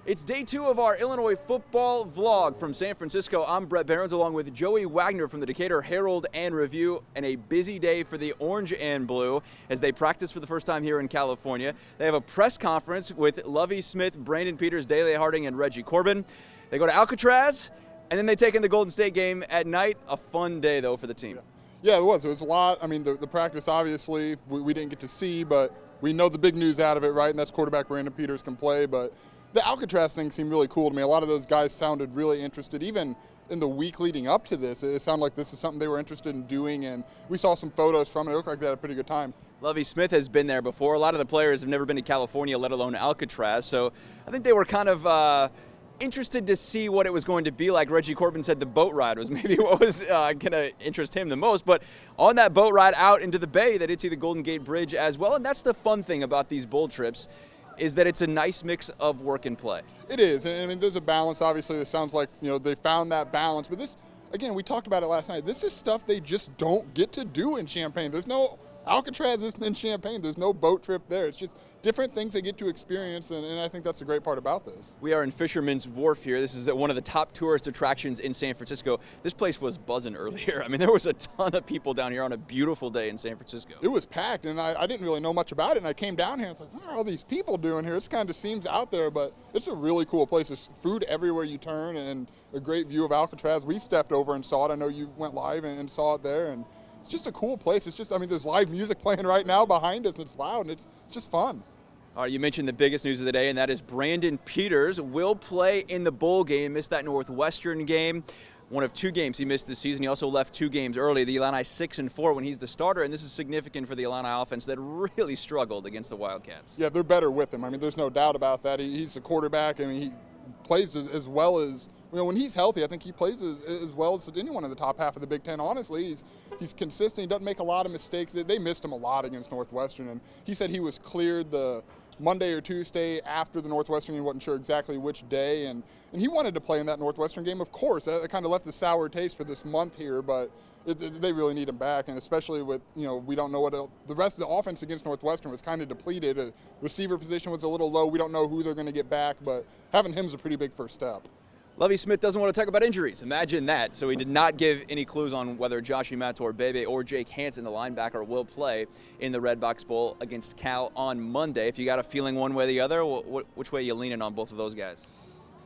It's day 2 of our Illinois football vlog from San Francisco. I'm Bret Beherns along with Joey Wagner from the Decatur Herald and Review, and a busy day for the Orange and Blue as they practice for the first time here in California. They have a press conference with Lovie Smith, Brandon Peters, Dele Harding, and Reggie Corbin. They go to Alcatraz, and then they take in the Golden State game at night. A fun day, though, for the team. Yeah, it was. It was a lot. I mean, the practice, obviously, we didn't get to see, but we know the big news out of it, right? And that's quarterback Brandon Peters can play, but the Alcatraz thing seemed really cool to me. A lot of those guys sounded really interested. Even in the week leading up to this, it sounded like this is something they were interested in doing, and we saw some photos from it. It looked like they had a pretty good time. Lovie Smith has been there before. A lot of the players have never been to California, let alone Alcatraz, so I think they were kind of interested to see what it was going to be like. Reggie Corbin said the boat ride was maybe what was going to interest him the most, but on that boat ride out into the bay, they did see the Golden Gate Bridge as well, and that's the fun thing about these bowl trips, is that it's a nice mix of work and play. It is. I mean, there's a balance. Obviously, it sounds like, they found that balance. But this, again, we talked about it last night. This is stuff they just don't get to do in Champaign. There's no Alcatraz isn't in Champaign. There's no boat trip there. It's just different things they get to experience, and I think that's a great part about this. We are in Fisherman's Wharf here. This is one of the top tourist attractions in San Francisco. This place was buzzing earlier. I mean, there was a ton of people down here on a beautiful day in San Francisco. It was packed, and I didn't really know much about it, and I came down here and I was like, what are all these people doing here? It kind of seems out there, but it's a really cool place. There's food everywhere you turn and a great view of Alcatraz. We stepped over and saw it. I know you went live and saw it there, and it's just a cool place. It's just, I mean, there's live music playing right now behind us, and it's loud, and it's just fun. All right, you mentioned the biggest news of the day, and that is Brandon Peters will play in the bowl game. Missed that Northwestern game. One of 2 games he missed this season. He also left 2 games early. The Illini 6-4 when he's the starter, and this is significant for the Illini offense that really struggled against the Wildcats. Yeah, they're better with him. I mean, there's no doubt about that. He's a quarterback. I mean, he plays as well as, when he's healthy, I think he plays as well as anyone in the top half of the Big Ten. Honestly, he's consistent. He doesn't make a lot of mistakes. They missed him a lot against Northwestern, and he said he was cleared the Monday or Tuesday after the Northwestern. He wasn't sure exactly which day, and he wanted to play in that Northwestern game, of course. That kind of left a sour taste for this month here, but they really need him back, and especially with, we don't know what the rest of the offense against Northwestern was kind of depleted. A receiver position was a little low. We don't know who they're going to get back, but having him is a pretty big first step. Lovie Smith doesn't want to talk about injuries. Imagine that. So he did not give any clues on whether Joshie Mator-Bebe or Jake Hansen, the linebacker, will play in the Redbox Bowl against Cal on Monday. If you got a feeling one way or the other, which way are you leaning on both of those guys?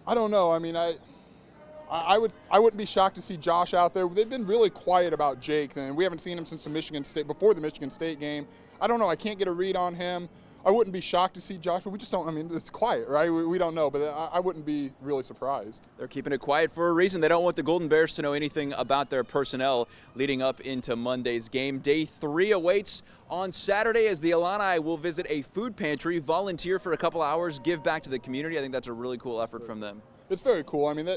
I don't know. I mean, I wouldn't be shocked to see Josh out there. They've been really quiet about Jake, and we haven't seen him since before the Michigan State game. I don't know. I can't get a read on him. I wouldn't be shocked to see Josh, but we just don't. I mean, it's quiet, right? We don't know, but I wouldn't be really surprised. They're keeping it quiet for a reason. They don't want the Golden Bears to know anything about their personnel leading up into Monday's game. Day 3 awaits on Saturday as the Illini will visit a food pantry, volunteer for a couple hours, give back to the community. I think that's a really cool effort from them. It's very cool. I mean,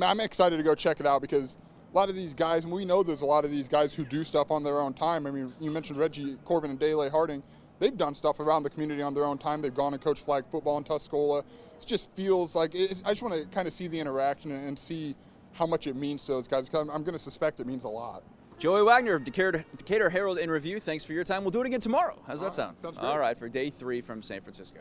I'm excited to go check it out because a lot of these guys, and we know there's a lot of these guys who do stuff on their own time. I mean, you mentioned Reggie Corbin and Dele Harding. They've done stuff around the community on their own time. They've gone and coached flag football in Tuscola. It just feels like I just want to kind of see the interaction and see how much it means to those guys. I'm going to suspect it means a lot. Joey Wagner of Decatur Herald in Review, thanks for your time. We'll do it again tomorrow. How's that sound? Sounds great. All right, for day 3 from San Francisco.